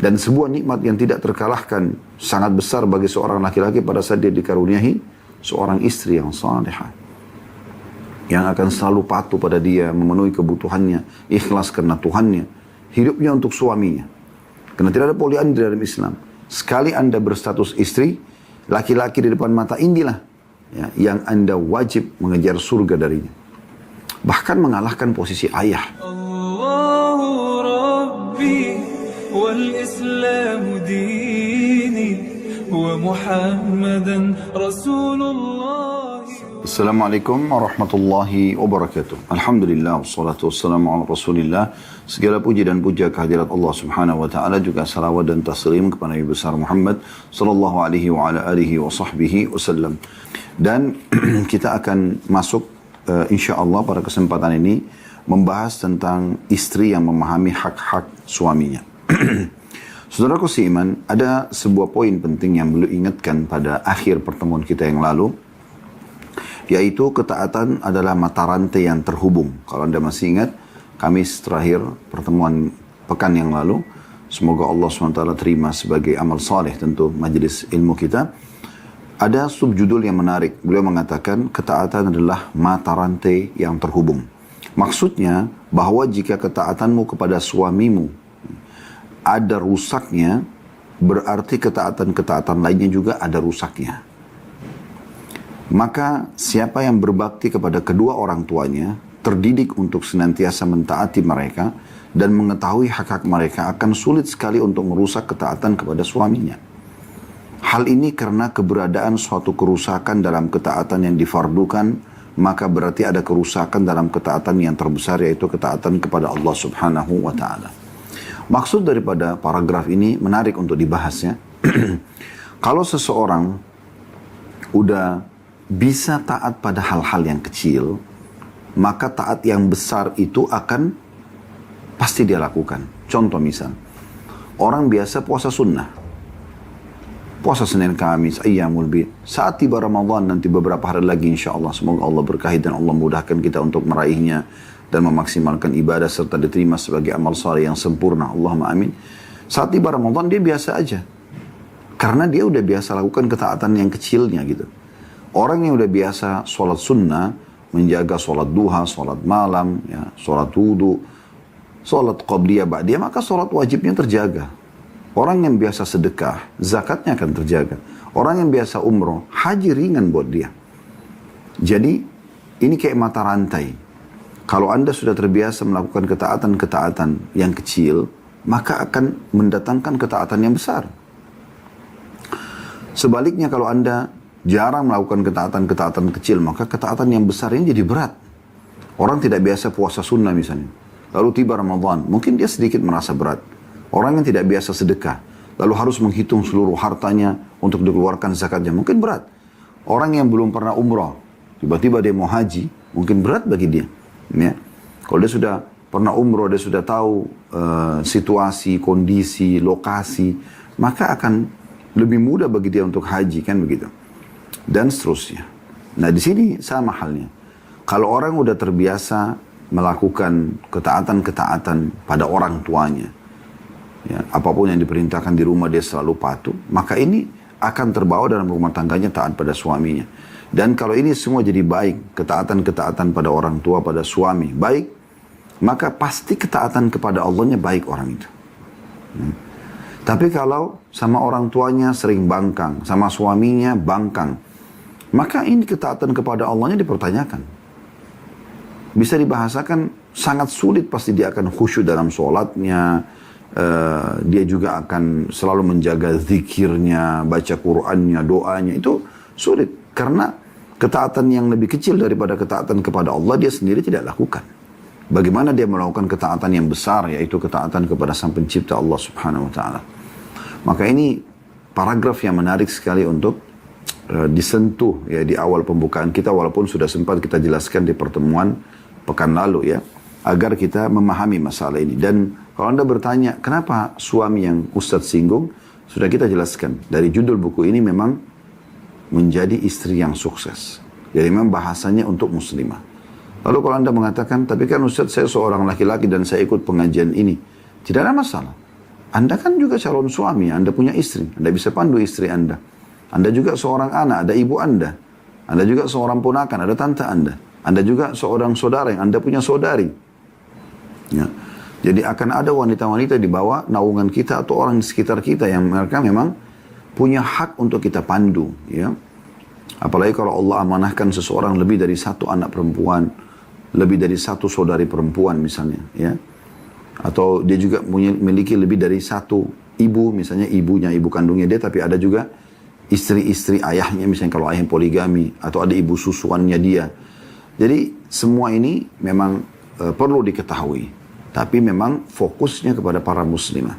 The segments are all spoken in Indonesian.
Dan sebuah nikmat yang tidak terkalahkan sangat besar bagi seorang laki-laki pada saat dia dikaruniai seorang istri yang salihah, yang akan selalu patuh pada dia, memenuhi kebutuhannya, ikhlas karena Tuhannya, hidupnya untuk suaminya. Karena tidak ada poliandri dalam Islam. Sekali Anda berstatus istri, laki-laki di depan mata inilah ya, yang Anda wajib mengejar surga darinya. Bahkan mengalahkan posisi ayah. Allahu Rabbi wal Islam dini wa Muhammadan Rasulullah. Assalamualaikum warahmatullahi wabarakatuh. Alhamdulillah, wassalatu wassalamu ala rasulillah. Segala puji dan puja kehadirat Allah subhanahu wa ta'ala, juga salawat dan taslim kepada Nabi besar Muhammad sallallahu alaihi wa ala alihi wa sahbihi wasallam. Dan kita akan masuk insyaallah pada kesempatan ini membahas tentang istri yang memahami hak-hak suaminya. Saudaraku seiman, ada sebuah poin penting yang beliau ingatkan pada akhir pertemuan kita yang lalu, yaitu ketaatan adalah mata rantai yang terhubung. Kalau Anda masih ingat, Kamis terakhir pertemuan pekan yang lalu, semoga Allah SWT terima sebagai amal saleh tentu majelis ilmu kita, ada subjudul yang menarik. Beliau mengatakan ketaatan adalah mata rantai yang terhubung. Maksudnya bahwa jika ketaatanmu kepada suamimu ada rusaknya, berarti ketaatan-ketaatan lainnya juga ada rusaknya. Maka siapa yang berbakti kepada kedua orang tuanya, terdidik untuk senantiasa mentaati mereka dan mengetahui hak-hak mereka, akan sulit sekali untuk merusak ketaatan kepada suaminya. Hal ini karena keberadaan suatu kerusakan dalam ketaatan yang difardukan, maka berarti ada kerusakan dalam ketaatan yang terbesar, yaitu ketaatan kepada Allah subhanahu wa ta'ala. Maksud daripada paragraf ini menarik untuk dibahasnya. Kalau seseorang udah bisa taat pada hal-hal yang kecil, maka taat yang besar itu akan pasti dia lakukan. Contoh misal, orang biasa puasa sunnah, puasa Senin Kamis, Ayyamul Bid. Saat tiba Ramadan nanti beberapa hari lagi insya Allah, semoga Allah berkahi dan Allah mudahkan kita untuk meraihnya dan memaksimalkan ibadah serta diterima sebagai amal saleh yang sempurna. Allahumma amin. Saat tiba Ramadan dia biasa aja, karena dia udah biasa lakukan ketaatan yang kecilnya gitu. Orang yang udah biasa sholat sunnah, menjaga sholat duha, sholat malam, ya, sholat wudu, sholat qabliyah ba'diyah, maka sholat wajibnya terjaga. Orang yang biasa sedekah, zakatnya akan terjaga. Orang yang biasa umroh, haji ringan buat dia. Jadi ini kayak mata rantai. Kalau Anda sudah terbiasa melakukan ketaatan-ketaatan yang kecil, maka akan mendatangkan ketaatan yang besar. Sebaliknya kalau Anda jarang melakukan ketaatan-ketaatan kecil, maka ketaatan yang besar ini jadi berat. Orang tidak biasa puasa sunnah misalnya, lalu tiba Ramadan, mungkin dia sedikit merasa berat. Orang yang tidak biasa sedekah, lalu harus menghitung seluruh hartanya untuk dikeluarkan zakatnya, mungkin berat. Orang yang belum pernah umrah, tiba-tiba dia mau haji, mungkin berat bagi dia. Ya. Kalau dia sudah pernah umrah, dia sudah tahu situasi, kondisi, lokasi, maka akan lebih mudah bagi dia untuk haji, kan begitu. Dan seterusnya. Nah di sini sama halnya. Kalau orang udah terbiasa melakukan ketaatan-ketaatan pada orang tuanya, ya, apapun yang diperintahkan di rumah dia selalu patuh, maka ini akan terbawa dalam rumah tangganya taat pada suaminya. Dan kalau ini semua jadi baik, ketaatan-ketaatan pada orang tua, pada suami baik, maka pasti ketaatan kepada Allahnya baik orang itu. Tapi kalau sama orang tuanya sering bangkang, sama suaminya bangkang, maka ini ketaatan kepada Allahnya dipertanyakan. Bisa dibahasakan sangat sulit, pasti dia akan khusyuk dalam sholatnya, dia juga akan selalu menjaga zikirnya, baca Qur'annya, doanya, itu sulit. Karena ketaatan yang lebih kecil daripada ketaatan kepada Allah dia sendiri tidak lakukan. Bagaimana dia melakukan ketaatan yang besar, yaitu ketaatan kepada Sang Pencipta Allah Subhanahu wa Ta'ala. Maka ini paragraf yang menarik sekali untuk disentuh ya di awal pembukaan kita, walaupun sudah sempat kita jelaskan di pertemuan pekan lalu ya, agar kita memahami masalah ini. Dan kalau Anda bertanya kenapa suami yang Ustadz singgung, sudah kita jelaskan dari judul buku ini, memang menjadi istri yang sukses. Jadi memang bahasanya untuk muslimah. Lalu kalau Anda mengatakan, tapi kan Ustaz saya seorang laki-laki dan saya ikut pengajian ini, tidak ada masalah. Anda kan juga calon suami, Anda punya istri, Anda bisa pandu istri Anda. Anda juga seorang anak, ada ibu Anda. Anda juga seorang ponakan, ada tante Anda. Anda juga seorang saudara yang Anda punya saudari. Ya. Jadi akan ada wanita-wanita di bawah naungan kita atau orang di sekitar kita yang mereka memang punya hak untuk kita pandu. Ya. Apalagi kalau Allah amanahkan seseorang lebih dari satu anak perempuan, lebih dari satu saudari perempuan misalnya. Ya. Atau dia juga memiliki lebih dari satu ibu, misalnya ibunya, ibu kandungnya dia, tapi ada juga istri-istri ayahnya, misalnya kalau ayah poligami, atau ada ibu susuannya dia. Jadi semua ini memang perlu diketahui, tapi memang fokusnya kepada para muslimah.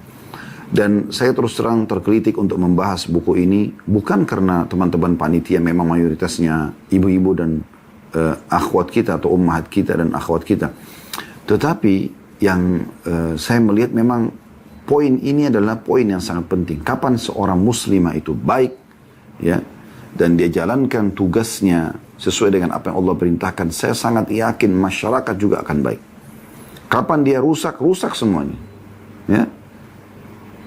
Dan saya terus terang tergelitik untuk membahas buku ini, bukan karena teman-teman panitia memang mayoritasnya ibu-ibu dan akhwat kita, atau ummahat kita dan akhwat kita. Tetapi yang saya melihat memang poin ini adalah poin yang sangat penting. Kapan seorang muslimah itu baik, ya, dan dia jalankan tugasnya sesuai dengan apa yang Allah perintahkan, saya sangat yakin masyarakat juga akan baik. Kapan dia rusak, rusak semuanya. Ya.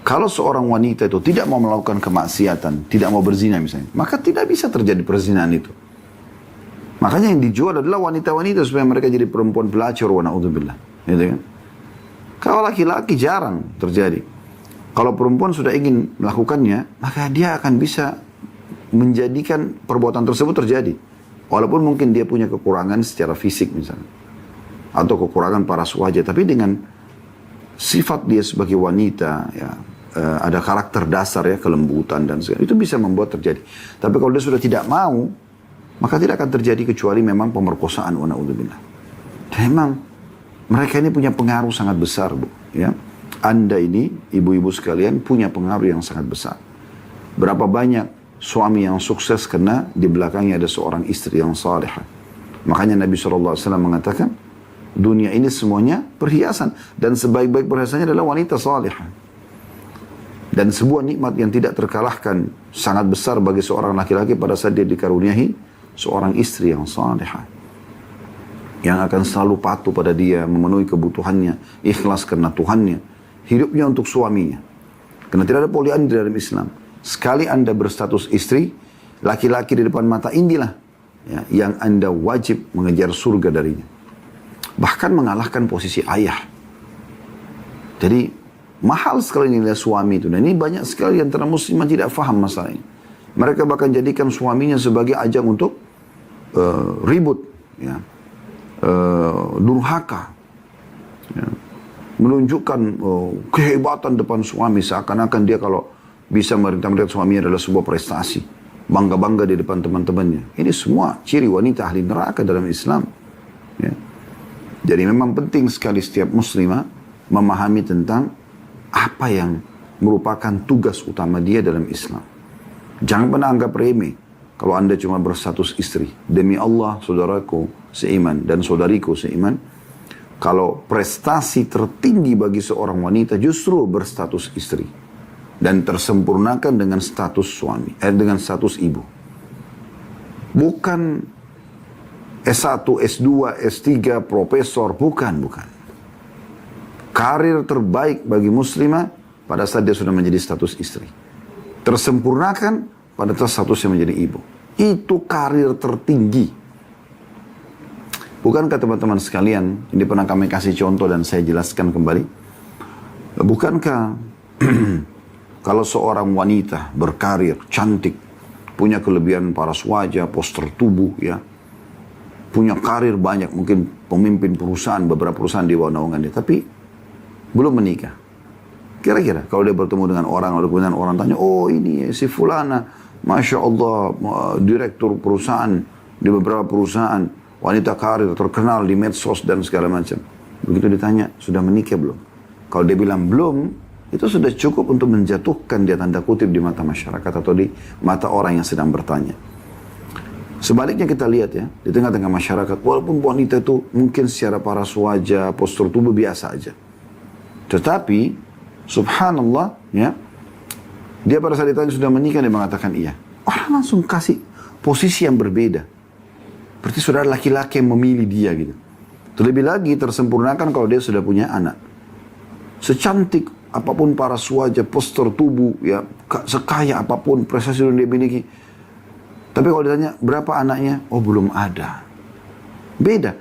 Kalau seorang wanita itu tidak mau melakukan kemaksiatan, tidak mau berzina misalnya, maka tidak bisa terjadi perzinahan itu. Makanya yang dijual adalah wanita-wanita supaya mereka jadi perempuan pelacur, wa na'udzubillah. Gitu kan? Kalau laki-laki jarang terjadi. Kalau perempuan sudah ingin melakukannya, maka dia akan bisa menjadikan perbuatan tersebut terjadi. Walaupun mungkin dia punya kekurangan secara fisik misalnya. Atau kekurangan paras wajah. Tapi dengan sifat dia sebagai wanita, ya, ada karakter dasar ya, kelembutan dan segala. Itu bisa membuat terjadi. Tapi kalau dia sudah tidak mau, maka tidak akan terjadi kecuali memang pemerkosaan, wa na'udzubillah. Dan memang mereka ini punya pengaruh sangat besar, Bu. Ya. Anda ini, ibu-ibu sekalian, punya pengaruh yang sangat besar. Berapa banyak suami yang sukses karena di belakangnya ada seorang istri yang salihah. Makanya Nabi SAW mengatakan, dunia ini semuanya perhiasan. Dan sebaik-baik perhiasannya adalah wanita salihah. Dan sebuah nikmat yang tidak terkalahkan, sangat besar bagi seorang laki-laki pada saat dia dikaruniai seorang istri yang salihah. Yang akan selalu patuh pada dia, memenuhi kebutuhannya, ikhlas karena Tuhannya, hidupnya untuk suaminya. Karena tidak ada poliandri dalam Islam. Sekali Anda berstatus istri, laki-laki di depan mata inilah ya, yang Anda wajib mengejar surga darinya. Bahkan mengalahkan posisi ayah. Jadi mahal sekali nilai suami itu. Dan ini banyak sekali antara muslimah tidak faham masalah ini. Mereka bahkan jadikan suaminya sebagai ajang untuk ribut, ya. Durhaka, ya. Menunjukkan kehebatan depan suami, seakan-akan dia kalau bisa melihat suaminya adalah sebuah prestasi, bangga-bangga di depan teman-temannya. Ini semua ciri wanita ahli neraka dalam Islam, ya. Jadi memang penting sekali setiap muslimah memahami tentang apa yang merupakan tugas utama dia dalam Islam. Jangan pernah anggap remeh kalau Anda cuma berstatus istri. Demi Allah, saudaraku seiman dan saudariku seiman, kalau prestasi tertinggi bagi seorang wanita justru berstatus istri dan tersempurnakan dengan status suami, dengan status ibu. Bukan S1, S2, S3, profesor, bukan. Karir terbaik bagi muslimah pada saat dia sudah menjadi status istri. Tersempurnakan pada statusnya menjadi ibu. Itu karir tertinggi. Bukankah teman-teman sekalian, ini pernah kami kasih contoh dan saya jelaskan kembali. Bukankah kalau seorang wanita berkarir, cantik, punya kelebihan paras wajah, postur tubuh, ya, punya karir banyak, mungkin pemimpin perusahaan, beberapa perusahaan di bawah naungan dia, tapi belum menikah. Kira-kira kalau dia bertemu dengan orang, lalu kemudian orang tanya, oh ini si fulana, Masya Allah, direktur perusahaan di beberapa perusahaan, wanita karir terkenal di medsos dan segala macam. Begitu ditanya, sudah menikah belum? Kalau dia bilang belum, itu sudah cukup untuk menjatuhkan dia tanda kutip di mata masyarakat atau di mata orang yang sedang bertanya. Sebaliknya kita lihat ya, di tengah-tengah masyarakat, walaupun wanita itu mungkin secara paras wajah, postur tubuh biasa aja. Tetapi, subhanallah, ya, dia pada saat ditanya sudah menikah, dia mengatakan iya. Orang langsung kasih posisi yang berbeda. Berarti sudah ada laki-laki yang memilih dia gitu. Terlebih lagi tersempurnakan kalau dia sudah punya anak. Secantik apapun paras wajah, postur tubuh, ya sekaya apapun prestasi yang dia miliki. Tapi kalau ditanya berapa anaknya, oh belum ada. Beda.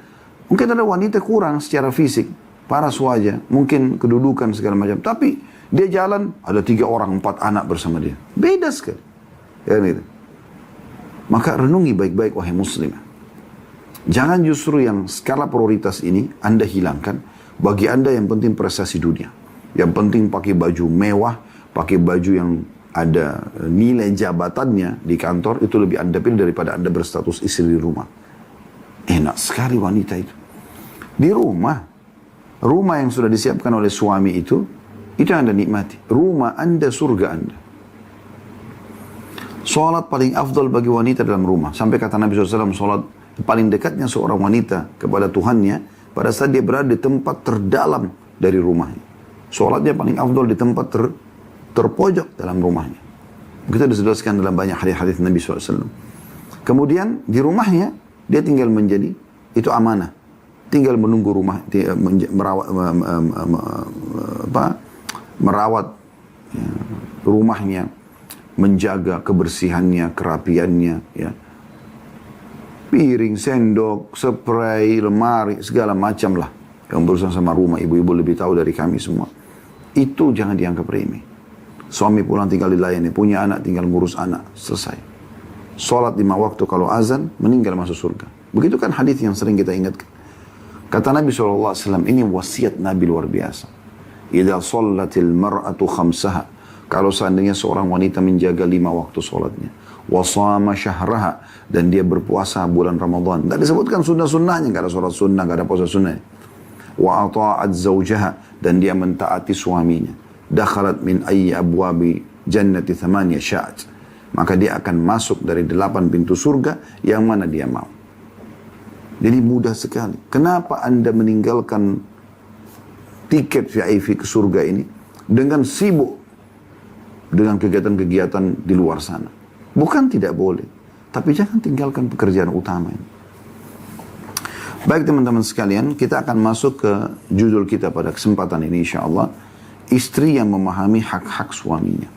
Mungkin ada wanita kurang secara fisik, paras wajah, mungkin kedudukan segala macam. Tapi dia jalan, ada 3 orang, 4 anak bersama dia. Beda sekali. Ya, gitu. Maka renungi baik-baik wahai muslim. Jangan justru yang skala prioritas ini Anda hilangkan. Bagi Anda yang penting prestasi dunia. Yang penting pakai baju mewah, pakai baju yang ada nilai jabatannya di kantor, itu lebih Anda pilih daripada Anda berstatus istri di rumah. Enak sekali wanita itu. Di rumah yang sudah disiapkan oleh suami itu yang Anda nikmati. Rumah Anda, surga Anda. Salat paling afdal bagi wanita dalam rumah. Sampai kata Nabi SAW, salat paling dekatnya seorang wanita kepada Tuhannya pada saat dia berada di tempat terdalam dari rumahnya. Salatnya paling afdal di tempat terpojok dalam rumahnya. Begitu dijelaskan dalam banyak hadis-hadis Nabi SAW. Kemudian di rumahnya dia tinggal menjadi, itu amanah. Tinggal menunggu rumah, merawat ya, rumahnya, menjaga kebersihannya, kerapiannya, ya. Piring, sendok, spray, lemari, segala macam lah. Yang berurusan sama rumah, ibu-ibu lebih tahu dari kami semua. Itu jangan dianggap remeh. Suami pulang tinggal dilayani, punya anak tinggal ngurus anak, selesai. Salat 5 waktu kalau azan, meninggal masuk surga. Begitu kan hadis yang sering kita ingatkan. Kata Nabi SAW, ini wasiat Nabi luar biasa. Idza shallatil mar'atu khamsaha. Kalau seandainya seorang wanita menjaga 5 waktu salatnya. Wa shama syahraha. Dan dia berpuasa bulan Ramadan. Tidak disebutkan sunnah-sunnahnya. Tidak ada salat sunnah, tidak ada puasa sunnah. Wa ata'at zawjaha. Dan dia mentaati suaminya. Dakhalat min ayyi abwabi jannati thamaniya sya'at. Maka dia akan masuk dari 8 pintu surga yang mana dia mau. Jadi mudah sekali. Kenapa Anda meninggalkan tiket VIP ke surga ini dengan sibuk dengan kegiatan-kegiatan di luar sana? Bukan tidak boleh, tapi jangan tinggalkan pekerjaan utama ini. Baik teman-teman sekalian, kita akan masuk ke judul kita pada kesempatan ini insyaAllah. Istri yang memahami hak-hak suaminya.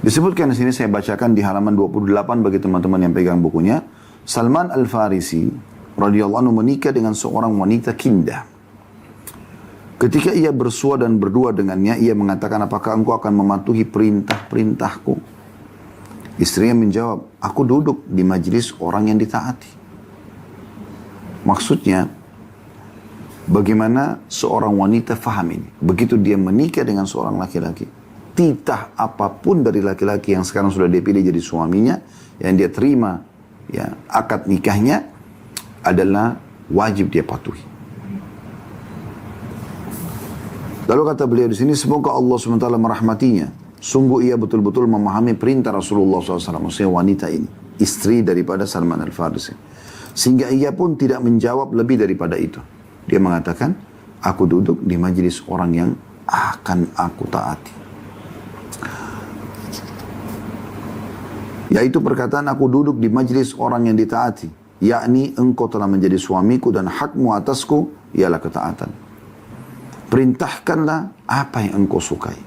Disebutkan di sini, saya bacakan di halaman 28 bagi teman-teman yang pegang bukunya. Salman Al-Farisi radhiyallahu anhu menikah dengan seorang wanita kindah. Ketika ia bersua dan berdua dengannya, ia mengatakan, apakah engkau akan mematuhi perintah-perintahku? Istrinya menjawab, aku duduk di majelis orang yang ditaati. Maksudnya, bagaimana seorang wanita faham ini? Begitu dia menikah dengan seorang laki-laki, titah apapun dari laki-laki yang sekarang sudah dipilih jadi suaminya, yang dia terima ya akad nikahnya, adalah wajib dia patuhi. Lalu kata beliau di sini, semoga Allah SWT merahmatinya. Sungguh ia betul-betul memahami perintah Rasulullah SAW. Maksudnya wanita ini, istri daripada Salman Al-Farisi. Sehingga ia pun tidak menjawab lebih daripada itu. Dia mengatakan, aku duduk di majelis orang yang akan aku taati. Yaitu perkataan aku duduk di majelis orang yang ditaati. Yakni engkau telah menjadi suamiku dan hakmu atasku ialah ketaatan. Perintahkanlah apa yang engkau sukai.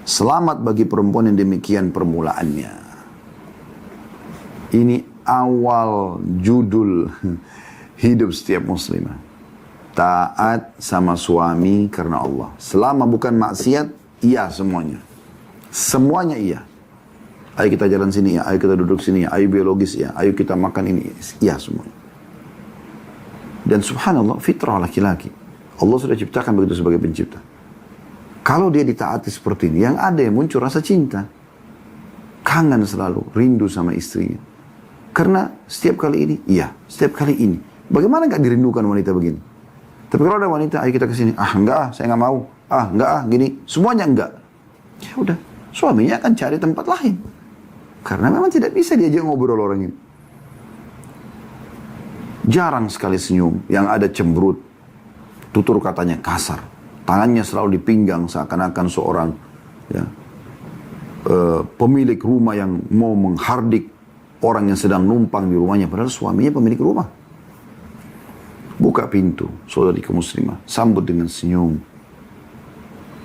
Selamat bagi perempuan yang demikian permulaannya. Ini awal judul hidup setiap muslimah. Taat sama suami karena Allah. Selama bukan maksiat, iya semuanya. Semuanya iya. Ayo kita jalan sini ya, ayo kita duduk sini ya, ayo biologis ya, ayo kita makan ini. Iya semuanya. Dan subhanallah, fitrah laki-laki. Allah sudah ciptakan begitu sebagai pencipta. Kalau dia ditaati seperti ini, yang ada yang muncul rasa cinta. Kangen selalu, rindu sama istrinya. Karena setiap kali ini, iya, setiap kali ini. Bagaimana gak dirindukan wanita begini? Tapi kalau ada wanita, ayo kita kesini. Ah enggak, saya gak mau. Ah enggak, gini. Semuanya enggak. Ya udah, suaminya akan cari tempat lain. Karena memang tidak bisa diajak ngobrol orang ini. Jarang sekali senyum, yang ada cemberut. Tutur katanya kasar. Tangannya selalu dipinggang seakan-akan seorang ya, pemilik rumah yang mau menghardik orang yang sedang numpang di rumahnya. Padahal suaminya pemilik rumah. Buka pintu, saudari muslimah. Sambut dengan senyum.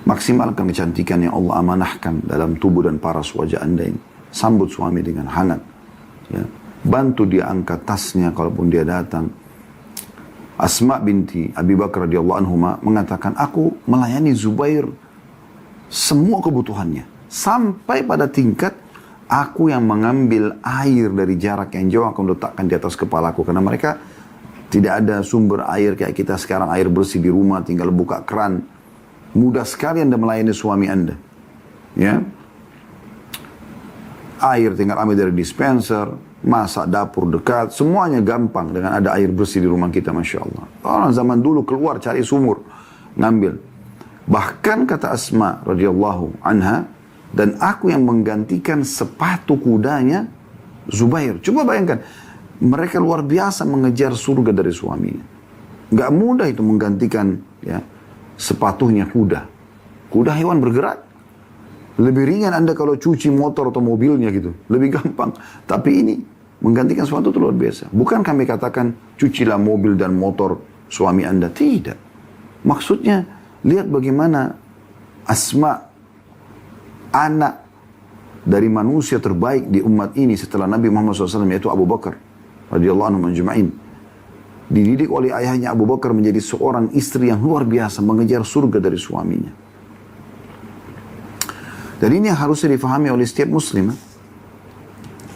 Maksimalkan kecantikan yang Allah amanahkan dalam tubuh dan paras wajah Anda ini. Sambut suami dengan hangat. Ya. Bantu dia angkat tasnya kalaupun dia datang. Asma binti Abi Bakar radhiyallahu anhuma mengatakan, aku melayani Zubair semua kebutuhannya. Sampai pada tingkat aku yang mengambil air dari jarak yang jauh, aku letakkan di atas kepalaku. Karena mereka tidak ada sumber air kayak kita sekarang, air bersih di rumah, tinggal buka keran. Mudah sekali Anda melayani suami Anda. Ya. Air tinggal ambil dari dispenser, masak dapur dekat, semuanya gampang dengan ada air bersih di rumah kita, Masya Allah. Orang zaman dulu keluar cari sumur, ngambil. Bahkan kata Asma radhiyallahu anha, dan aku yang menggantikan sepatu kudanya Zubair. Coba bayangkan, mereka luar biasa mengejar surga dari suaminya. Gak mudah itu menggantikan ya sepatunya kuda. Kuda hewan bergerak. Lebih ringan Anda kalau cuci motor atau mobilnya gitu. Lebih gampang. Tapi ini menggantikan sepatu itu luar biasa. Bukan kami katakan cucilah mobil dan motor suami Anda. Tidak. Maksudnya lihat bagaimana Asma, anak dari manusia terbaik di umat ini setelah Nabi Muhammad SAW, yaitu Abu Bakar radhiyallahu anhu ajma'in, dididik oleh ayahnya Abu Bakar menjadi seorang istri yang luar biasa mengejar surga dari suaminya. Dan ini yang harusnya difahami oleh setiap muslim.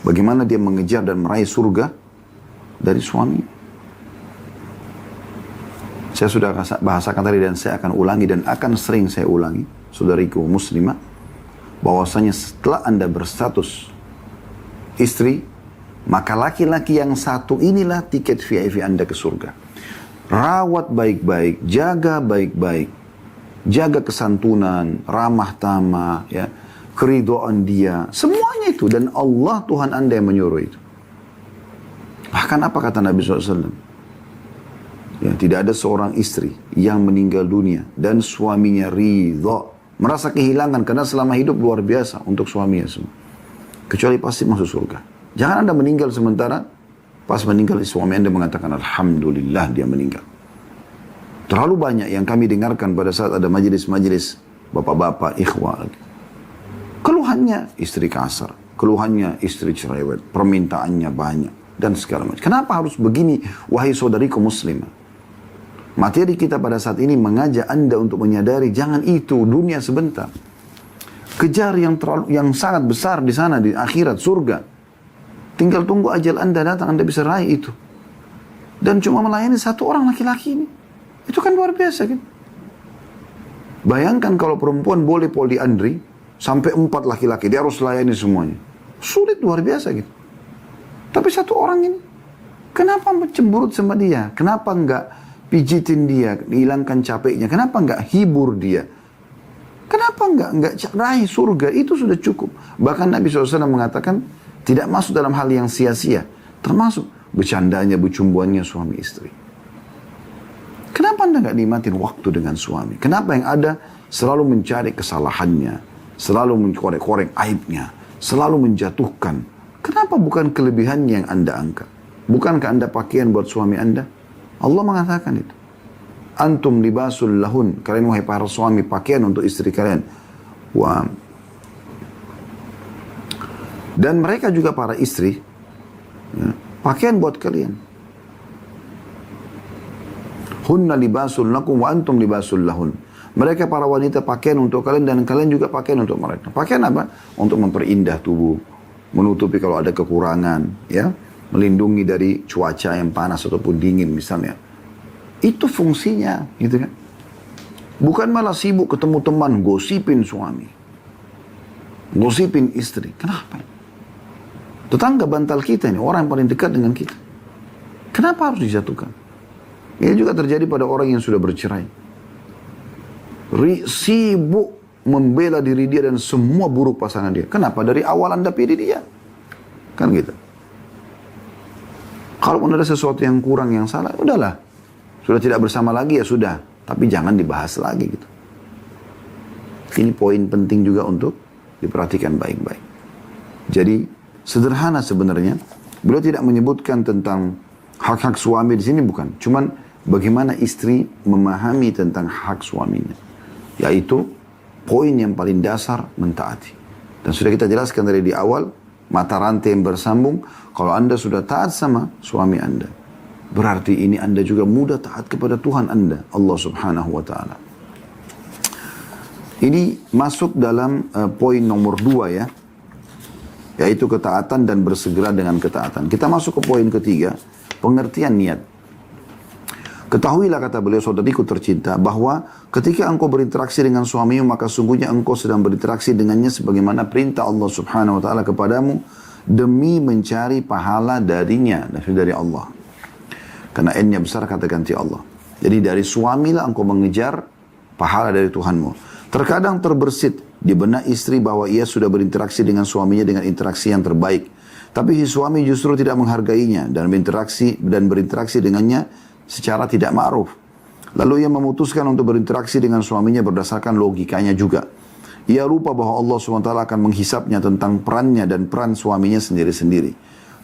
Bagaimana dia mengejar dan meraih surga dari suami. Saya sudah bahasakan tadi dan saya akan ulangi dan akan sering saya ulangi, saudariku muslimah, bahwasanya setelah Anda berstatus istri, maka laki-laki yang satu inilah tiket VIP Anda ke surga. Rawat baik-baik, jaga baik-baik, jaga kesantunan, ramah tamah, ya, keridhaan dia, semuanya itu. Dan Allah Tuhan Anda yang menyuruh itu. Bahkan apa kata Nabi SAW? Ya, tidak ada seorang istri yang meninggal dunia dan suaminya ridha, merasa kehilangan karena selama hidup luar biasa untuk suaminya semua, kecuali pasti masuk surga. Jangan Anda meninggal sementara pas meninggal suami Anda mengatakan alhamdulillah dia meninggal. Terlalu banyak yang kami dengarkan pada saat ada majelis-majelis bapak-bapak ikhwah lagi. Keluhannya istri kasar, keluhannya istri cerewet, permintaannya banyak dan segala macam. Kenapa harus begini wahai saudariku muslimah? Materi kita pada saat ini mengajak Anda untuk menyadari jangan itu dunia sebentar. Kejar yang sangat besar di sana di akhirat surga. Tinggal tunggu ajal Anda datang, Anda bisa raih itu. Dan cuma melayani satu orang laki-laki ini. Itu kan luar biasa kan? Bayangkan kalau perempuan boleh poliandri, sampai 4 laki-laki, dia harus layani semuanya. Sulit luar biasa gitu. Tapi satu orang ini, kenapa cemburut sama dia? Kenapa enggak pijitin dia, hilangkan capeknya? Kenapa enggak hibur dia? Kenapa enggak raih surga? Itu sudah cukup. Bahkan Nabi SAW mengatakan, tidak masuk dalam hal yang sia-sia. Termasuk bercandanya, bercumbuannya suami istri. Kenapa Anda nggak nikmatin waktu dengan suami? Kenapa yang ada selalu mencari kesalahannya, selalu mengkorek-korek aibnya, selalu menjatuhkan? Kenapa bukan kelebihannya yang Anda angkat? Bukankah Anda pakaian buat suami Anda? Allah mengatakan itu. Antum libasul lahun. Kalian wahai para suami pakaian untuk istri kalian. Dan mereka juga para istri, ya, pakaian buat kalian. Hunna libasul lakum wa antum libasul lahun. Mereka para wanita pakaian untuk kalian dan kalian juga pakaian untuk mereka. Pakaian apa? Untuk memperindah tubuh, menutupi kalau ada kekurangan, ya, melindungi dari cuaca yang panas ataupun dingin misalnya. Itu fungsinya, gitu kan? Bukan malah sibuk ketemu teman, gosipin suami, gosipin istri. Kenapa? Tetangga bantal kita ini, orang yang paling dekat dengan kita. Kenapa harus dijatuhkan? Ini juga terjadi pada orang yang sudah bercerai. Sibuk membela diri dia dan semua buruk pasangan dia. Kenapa? Dari awal Anda pilih dia. Kan gitu. Kalau ada sesuatu yang kurang, yang salah, udahlah. Sudah tidak bersama lagi ya sudah. Tapi jangan dibahas lagi gitu. Ini poin penting juga untuk diperhatikan baik-baik. Jadi sederhana sebenarnya. Beliau tidak menyebutkan tentang hak-hak suami di sini, bukan. Cuman bagaimana istri memahami tentang hak suaminya. Yaitu poin yang paling dasar mentaati. Dan sudah kita jelaskan dari di awal, mata rantai yang bersambung, kalau Anda sudah taat sama suami Anda, berarti ini Anda juga mudah taat kepada Tuhan Anda, Allah Subhanahu wa Ta'ala. Ini masuk dalam poin nomor 2 ya, yaitu ketaatan dan bersegera dengan ketaatan. Kita masuk ke poin ketiga, pengertian niat. Ketahuilah, kata beliau, saudariku tercinta, bahwa ketika engkau berinteraksi dengan suamimu, maka sungguhnya engkau sedang berinteraksi dengannya sebagaimana perintah Allah Subhanahu wa Ta'ala kepadamu, demi mencari pahala darinya, dari Allah. Karena N-nya besar, kata ganti Allah. Jadi dari suamilah engkau mengejar pahala dari Tuhanmu. Terkadang terbersit di benak istri bahwa ia sudah berinteraksi dengan suaminya dengan interaksi yang terbaik. Tapi si suami justru tidak menghargainya dan berinteraksi dengannya secara tidak ma'ruf. Lalu ia memutuskan untuk berinteraksi dengan suaminya berdasarkan logikanya juga. Ia lupa bahwa Allah SWT akan menghisapnya tentang perannya dan peran suaminya sendiri-sendiri.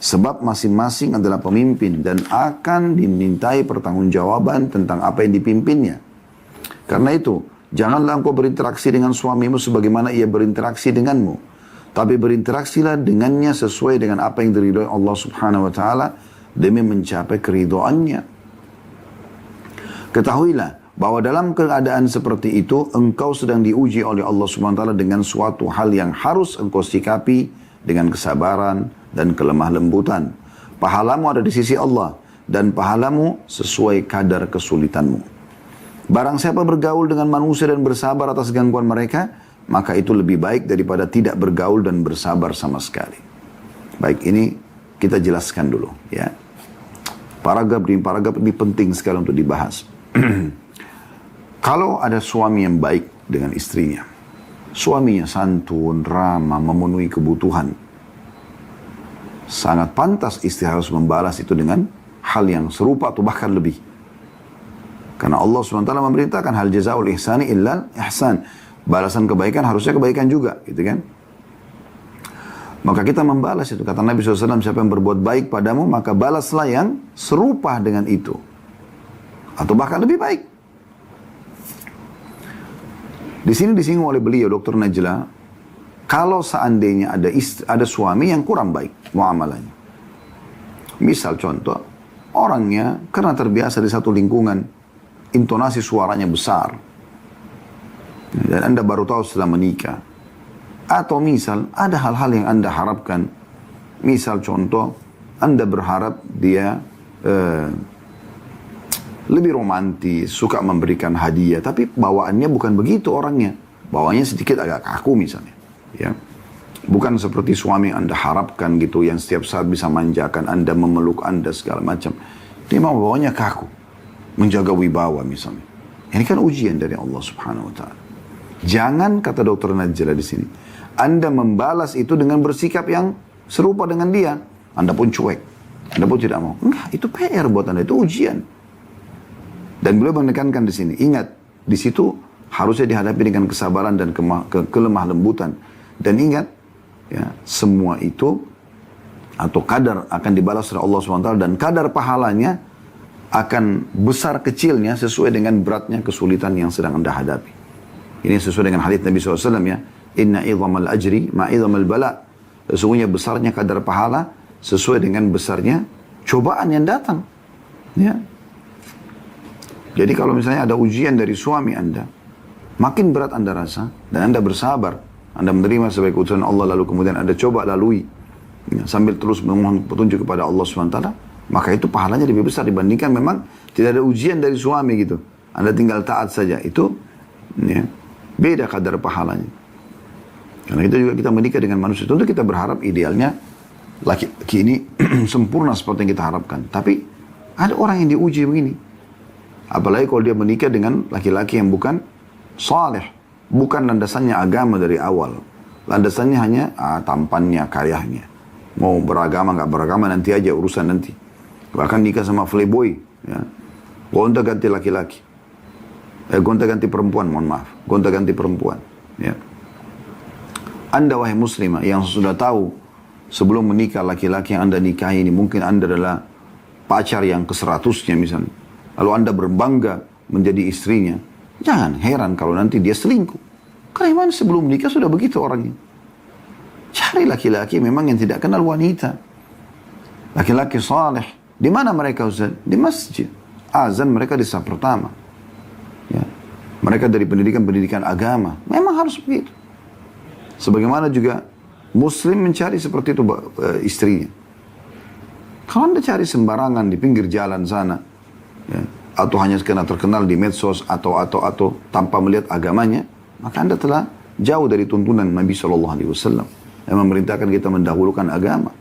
Sebab masing-masing adalah pemimpin dan akan dimintai pertanggungjawaban tentang apa yang dipimpinnya. Karena itu, janganlah engkau berinteraksi dengan suamimu sebagaimana ia berinteraksi denganmu. Tapi berinteraksilah dengannya sesuai dengan apa yang diridhoi Allah Subhanahu wa Ta'ala demi mencapai keridhoannya. Ketahuilah bahwa dalam keadaan seperti itu engkau sedang diuji oleh Allah Subhanahu wa Ta'ala dengan suatu hal yang harus engkau sikapi dengan kesabaran dan kelemah lembutan. Pahalamu ada di sisi Allah dan pahalamu sesuai kadar kesulitanmu. Barang siapa bergaul dengan manusia dan bersabar atas gangguan mereka, maka itu lebih baik daripada tidak bergaul dan bersabar sama sekali. Baik, ini kita jelaskan dulu ya. Paragraf ini penting sekali untuk dibahas. Kalau ada suami yang baik dengan istrinya, suaminya santun, ramah, memenuhi kebutuhan, sangat pantas istri harus membalas itu dengan hal yang serupa atau bahkan lebih. Karena Allah SWT memerintahkan hal jazaul ihsani illal ihsan. Balasan kebaikan harusnya kebaikan juga, gitu kan? Maka kita membalas itu. Kata Nabi SAW, siapa yang berbuat baik padamu, maka balaslah yang serupa dengan itu. Atau bahkan lebih baik. Di sini disinggung oleh beliau, Dr. Najla, kalau seandainya ada suami yang kurang baik muamalahnya. Misal contoh, orangnya karena terbiasa di satu lingkungan, intonasi suaranya besar. Dan Anda baru tahu setelah menikah. Atau misal ada hal-hal yang Anda harapkan. Misal contoh, Anda berharap dia lebih romantis, suka memberikan hadiah. Tapi bawaannya bukan begitu orangnya. Bawaannya sedikit agak kaku misalnya. Ya. Bukan seperti suami yang Anda harapkan gitu, yang setiap saat bisa manjakan Anda, memeluk Anda segala macam. Dia mau bawanya kaku. Menjaga wibawa misalnya. Ini kan ujian dari Allah Subhanahu wa Ta'ala. Jangan, kata Dr. Najla di sini, Anda membalas itu dengan bersikap yang serupa dengan dia. Anda pun cuek. Anda pun tidak mau. Enggak, itu PR buat Anda, itu ujian. Dan beliau menekankan di sini, ingat, di situ harusnya dihadapi dengan kesabaran dan kelemah lembutan. Dan ingat, ya, semua itu atau kadar akan dibalas oleh Allah SWT dan kadar pahalanya akan besar kecilnya sesuai dengan beratnya kesulitan yang sedang Anda hadapi. Ini sesuai dengan hadits Nabi SAW ya. Inna idhamal ajri ma'idhamal bala. Sesungguhnya besarnya kadar pahala sesuai dengan besarnya cobaan yang datang. Ya. Jadi kalau misalnya ada ujian dari suami Anda, makin berat Anda rasa dan Anda bersabar. Anda menerima sebagai keputusan Allah lalu kemudian Anda coba lalui. Ya, sambil terus memohon petunjuk kepada Allah SWT. Maka itu pahalanya lebih besar dibandingkan memang tidak ada ujian dari suami gitu. Anda tinggal taat saja. Itu ya, beda kadar pahalanya. Karena kita menikah dengan manusia. Tentu kita berharap idealnya laki-laki ini sempurna seperti yang kita harapkan. Tapi ada orang yang diuji begini. Apalagi kalau dia menikah dengan laki-laki yang bukan saleh. Bukan landasannya agama dari awal. Landasannya hanya tampannya, karyanya. Mau beragama nggak beragama nanti aja urusan nanti. Bahkan nikah sama playboy, ya. Gonta ganti laki-laki. Gonta ganti perempuan, mohon maaf. Gonta ganti perempuan. Ya. Anda wahai muslimah yang sudah tahu sebelum menikah laki-laki yang Anda nikahi ini mungkin Anda adalah pacar yang ke-100-nya misalnya. Lalu Anda berbangga menjadi istrinya. Jangan heran kalau nanti dia selingkuh. Karena iman sebelum nikah sudah begitu orangnya. Cari laki-laki memang yang tidak kenal wanita. Laki-laki saleh. Di mana mereka Ustaz? Di masjid. Azan mereka di saf pertama. Ya. Mereka dari pendidikan agama. Memang harus begitu. Sebagaimana juga Muslim mencari seperti itu istrinya. Kalau Anda cari sembarangan di pinggir jalan sana, ya, atau hanya karena terkenal di medsos atau tanpa melihat agamanya, maka Anda telah jauh dari tuntunan Nabi SAW yang memerintahkan kita mendahulukan agama.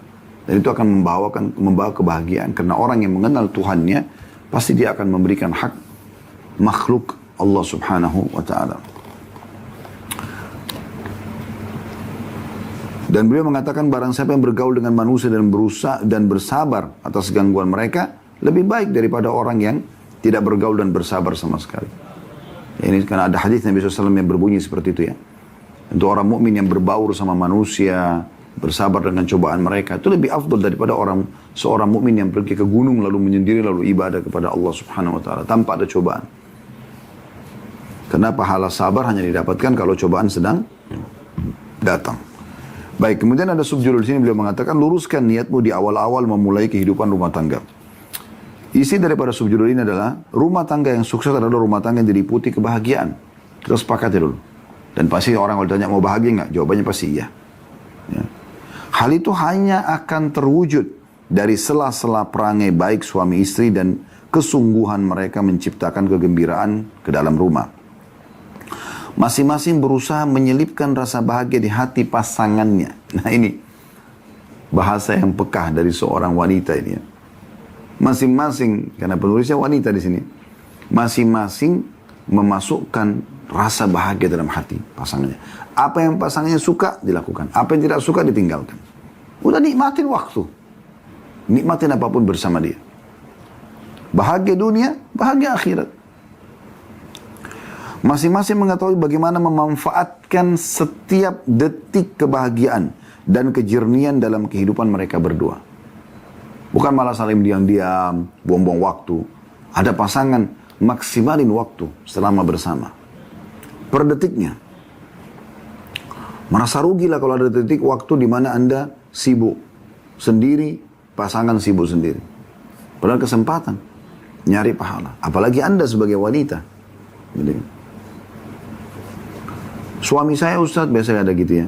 Dan itu akan membawa kebahagiaan. Karena orang yang mengenal Tuhannya, pasti dia akan memberikan hak makhluk Allah Subhanahu wa ta'ala. Dan beliau mengatakan barang siapa yang bergaul dengan manusia dan berusaha dan bersabar atas gangguan mereka, lebih baik daripada orang yang tidak bergaul dan bersabar sama sekali. Ya, ini karena ada hadis Nabi SAW yang berbunyi seperti itu ya. Untuk orang mukmin yang berbaur sama manusia, bersabar dengan cobaan mereka, itu lebih afdal daripada seorang mukmin yang pergi ke gunung lalu menyendiri lalu ibadah kepada Allah Subhanahu wa taala tanpa ada cobaan. Karena pahala sabar hanya didapatkan kalau cobaan sedang datang. Baik, kemudian ada subjudul sini beliau mengatakan luruskan niatmu di awal-awal memulai kehidupan rumah tangga. Isi daripada subjudul ini adalah rumah tangga yang sukses adalah rumah tangga yang diliputi kebahagiaan. Kita sepakati dulu. Dan pasti orang kalau ditanya mau bahagia nggak? Jawabannya pasti iya. Ya. Hal itu hanya akan terwujud dari sela-sela perangai baik suami istri dan kesungguhan mereka menciptakan kegembiraan ke dalam rumah. Masing-masing berusaha menyelipkan rasa bahagia di hati pasangannya. Nah ini bahasa yang pekah dari seorang wanita ini ya. Masing-masing, karena penulisnya wanita di sini, masing-masing memasukkan rasa bahagia dalam hati pasangannya. Apa yang pasangannya suka dilakukan, apa yang tidak suka ditinggalkan. Udah nikmatin waktu, nikmatin apapun bersama dia. Bahagia dunia, bahagia akhirat. Masing-masing mengetahui bagaimana memanfaatkan setiap detik kebahagiaan dan kejernihan dalam kehidupan mereka berdua. Bukan malah saling diam-diam, buang-buang waktu. Ada pasangan maksimalin waktu selama bersama. Per detiknya. Merasa rugi lah kalau ada detik waktu di mana Anda sibuk sendiri, pasangan sibuk sendiri. Padahal kesempatan nyari pahala. Apalagi Anda sebagai wanita. Jadi, suami saya Ustadz, biasanya ada gitu ya.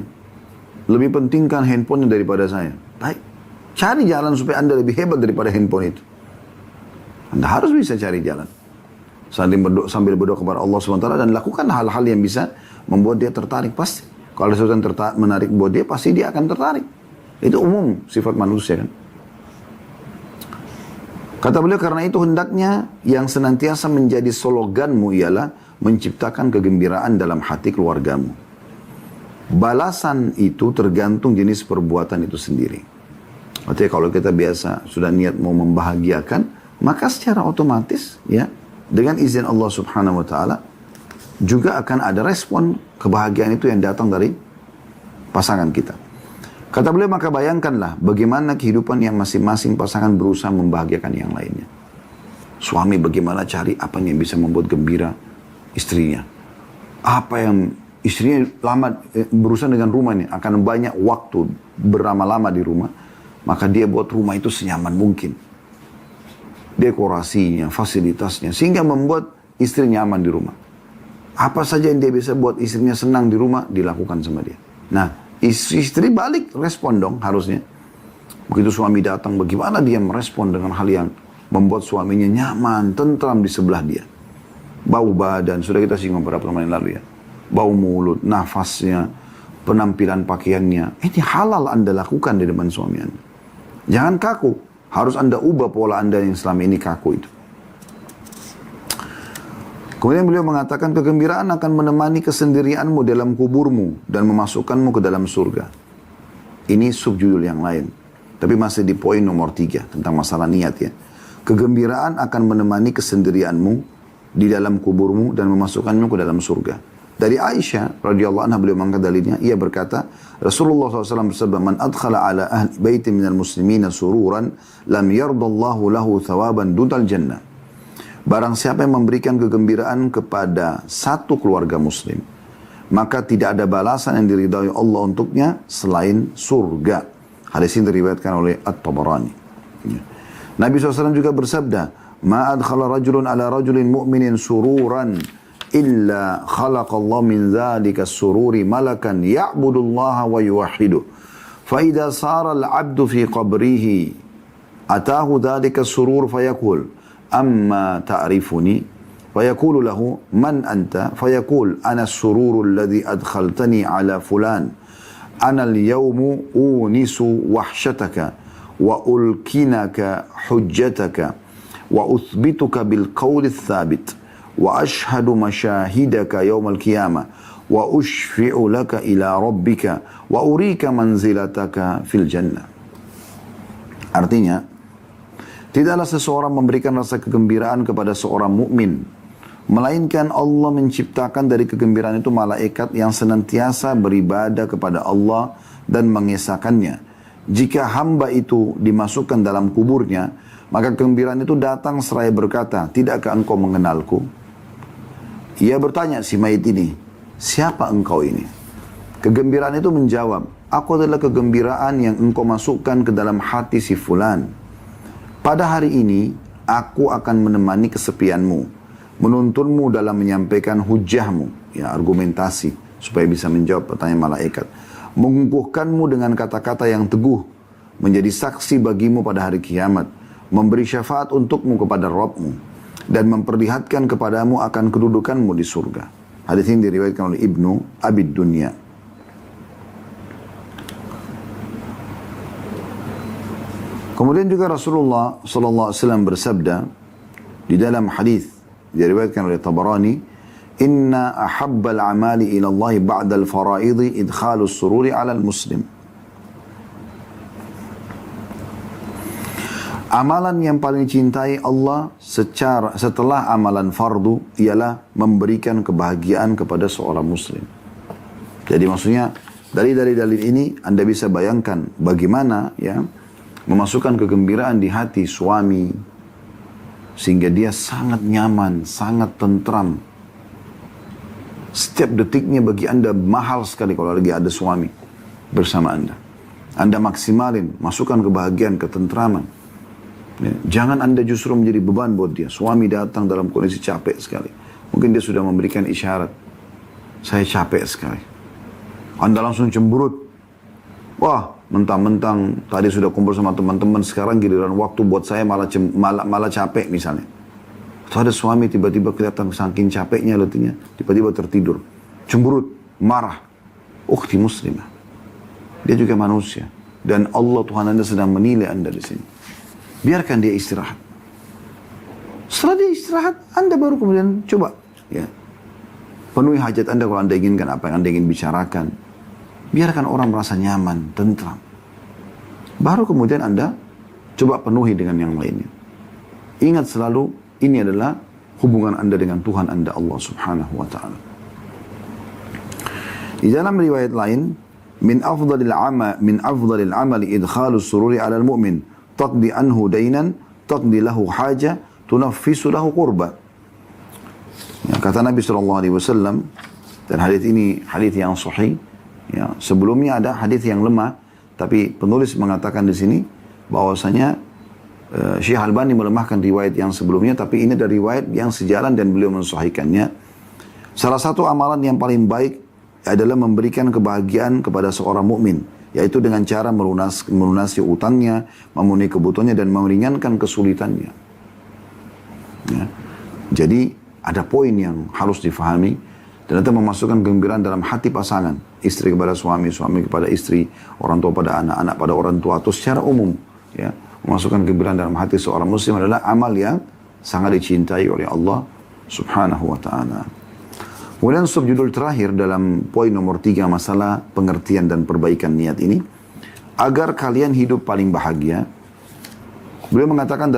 Lebih pentingkan handphonenya daripada saya. Baik, cari jalan supaya Anda lebih hebat daripada handphone itu. Anda harus bisa cari jalan. Sambil berdoa kepada Allah SWT dan lakukan hal-hal yang bisa membuat dia tertarik. Pasti. Kalau ada sesuatu yang menarik buat dia, pasti dia akan tertarik. Itu umum sifat manusia kan. Kata beliau, karena itu hendaknya yang senantiasa menjadi sloganmu ialah menciptakan kegembiraan dalam hati keluargamu. Balasan itu tergantung jenis perbuatan itu sendiri. Artinya kalau kita biasa sudah niat mau membahagiakan, maka secara otomatis ya dengan izin Allah Subhanahu wa taala juga akan ada respon kebahagiaan itu yang datang dari pasangan kita. Kata beliau, maka bayangkanlah bagaimana kehidupan yang masing-masing pasangan berusaha membahagiakan yang lainnya. Suami bagaimana cari apa yang bisa membuat gembira istrinya. Apa yang istrinya lama berusaha dengan rumah ini akan banyak waktu berlama-lama di rumah, maka dia buat rumah itu senyaman mungkin. Dekorasinya, fasilitasnya, sehingga membuat istri nyaman di rumah. Apa saja yang dia bisa buat istrinya senang di rumah, dilakukan sama dia. Nah, istri balik respon dong harusnya. Begitu suami datang, bagaimana dia merespon dengan hal yang membuat suaminya nyaman, tentram di sebelah dia. Bau badan, sudah kita singgung beberapa pertemuan yang lalu ya. Bau mulut, nafasnya, penampilan pakaiannya. Ini halal Anda lakukan di depan suami Anda. Jangan kaku. Harus Anda ubah pola Anda yang selama ini kaku itu. Kemudian beliau mengatakan kegembiraan akan menemani kesendirianmu dalam kuburmu dan memasukkanmu ke dalam surga. Ini subjudul yang lain. Tapi masih di poin nomor 3 tentang masalah niat ya. Kegembiraan akan menemani kesendirianmu di dalam kuburmu dan memasukkanmu ke dalam surga. Dari Aisyah radhiyallahu anha beliau mengangkat dalilnya, ia berkata, Rasulullah SAW bersabda, "Man adkhala ala ahli baitin minal muslimina sururan, lam yardallahu lahu thawaban dudal jannah." Barang siapa yang memberikan kegembiraan kepada satu keluarga muslim, maka tidak ada balasan yang diridhai Allah untuknya selain surga. Hadis ini diriwayatkan oleh At-Tabarani. Ya. Nabi SAW juga bersabda, "Ma adkhala rajulun ala rajulin mu'minin sururan illa khalaqallahu min dzalika as-sururi malakan ya'budullaha wa yuwahhiduh. Fa idza sara al-'abdu fi qabrihi atahu dzalika as-surur fayaqul amma ta'rifuni?" فيقول له من أنت فيقول أنا السرور الذي أدخلتني على فلان أنا اليوم أونس وحشتك وألكنك حجتك وأثبتك بالقول الثابت وأشهد مشاهدك يوم القيامة وأشفع لك إلى ربك وأريك منزلتك في الجنة. Artinya, tidaklah seseorang memberikan rasa kegembiraan kepada seorang mukmin melainkan Allah menciptakan dari kegembiraan itu malaikat yang senantiasa beribadah kepada Allah dan mengesahkannya. Jika hamba itu dimasukkan dalam kuburnya, maka kegembiraan itu datang seraya berkata, "Tidakkah engkau mengenalku?" Ia bertanya si mayit ini, "Siapa engkau ini?" Kegembiraan itu menjawab, "Aku adalah kegembiraan yang engkau masukkan ke dalam hati si fulan. Pada hari ini, aku akan menemani kesepianmu, menuntunmu dalam menyampaikan hujahmu," ya, argumentasi, supaya bisa menjawab pertanyaan malaikat, "mengukuhkanmu dengan kata-kata yang teguh, menjadi saksi bagimu pada hari kiamat, memberi syafaat untukmu kepada Rabbmu, dan memperlihatkan kepadamu akan kedudukanmu di surga." Hadis ini diriwayatkan oleh Ibnu Abi Dunya. Kemudian juga Rasulullah SAW bersabda di dalam hadis diriwayatkan oleh Tabarani, "Inna ahabbal amali ila Allah ba'da al-fara'idhi idkhalus sururi 'ala al-muslim." Amalan yang paling dicintai Allah setelah amalan fardu ialah memberikan kebahagiaan kepada seorang muslim. Jadi maksudnya dari dalil ini Anda bisa bayangkan bagaimana ya memasukkan kegembiraan di hati suami sehingga dia sangat nyaman, sangat tentram. Setiap detiknya bagi Anda mahal sekali kalau lagi ada suami bersama Anda. Anda maksimalin, masukkan kebahagiaan, ketentraman. Ya, jangan Anda justru menjadi beban buat dia. Suami datang dalam kondisi capek sekali. Mungkin dia sudah memberikan isyarat, "Saya capek sekali." Anda langsung cemberut. Wah, mentang-mentang tadi sudah kumpul sama teman-teman, sekarang giliran waktu buat saya malah capek misalnya. Atau ada suami tiba-tiba kelihatan saking capeknya, letihnya, tiba-tiba tertidur. Cemberut, marah. Ukhti muslimah. Dia juga manusia. Dan Allah Tuhan Anda sedang menilai Anda di sini. Biarkan dia istirahat. Setelah dia istirahat, Anda baru kemudian coba. Ya, penuhi hajat Anda kalau Anda inginkan apa yang Anda ingin bicarakan. Biarkan orang merasa nyaman, tentram. Baru kemudian Anda coba penuhi dengan yang lainnya. Ingat selalu, ini adalah hubungan Anda dengan Tuhan Anda, Allah Subhanahu wa Ta'ala. Di dalam riwayat lain, min afdalil amali idkhalus sururi 'alal mu'min, taqdi anhu dainan, taqdi lahu haja, tunaffisu lahu qurba. Ya, kata Nabi SAW, dan hadis ini hadis yang sahih. Ya, sebelumnya ada hadis yang lemah, tapi penulis mengatakan di sini bahwasanya Syekh Albani melemahkan riwayat yang sebelumnya, tapi ini dari riwayat yang sejalan dan beliau mensahihkannya. Salah satu amalan yang paling baik adalah memberikan kebahagiaan kepada seorang mukmin, yaitu dengan cara melunasi utangnya, memenuhi kebutuhannya dan meringankan kesulitannya. Ya. Jadi ada poin yang harus difahami. Dan itu memasukkan kegembiraan dalam hati pasangan. Istri kepada suami, suami kepada istri, orang tua pada anak, anak pada orang tua, atau secara umum. Ya, memasukkan kegembiraan dalam hati seorang muslim adalah amal yang sangat dicintai oleh Allah Subhanahu wa Ta'ala. Kemudian subjudul terakhir dalam poin nomor 3, masalah pengertian dan perbaikan niat ini. Agar kalian hidup paling bahagia. Beliau mengatakan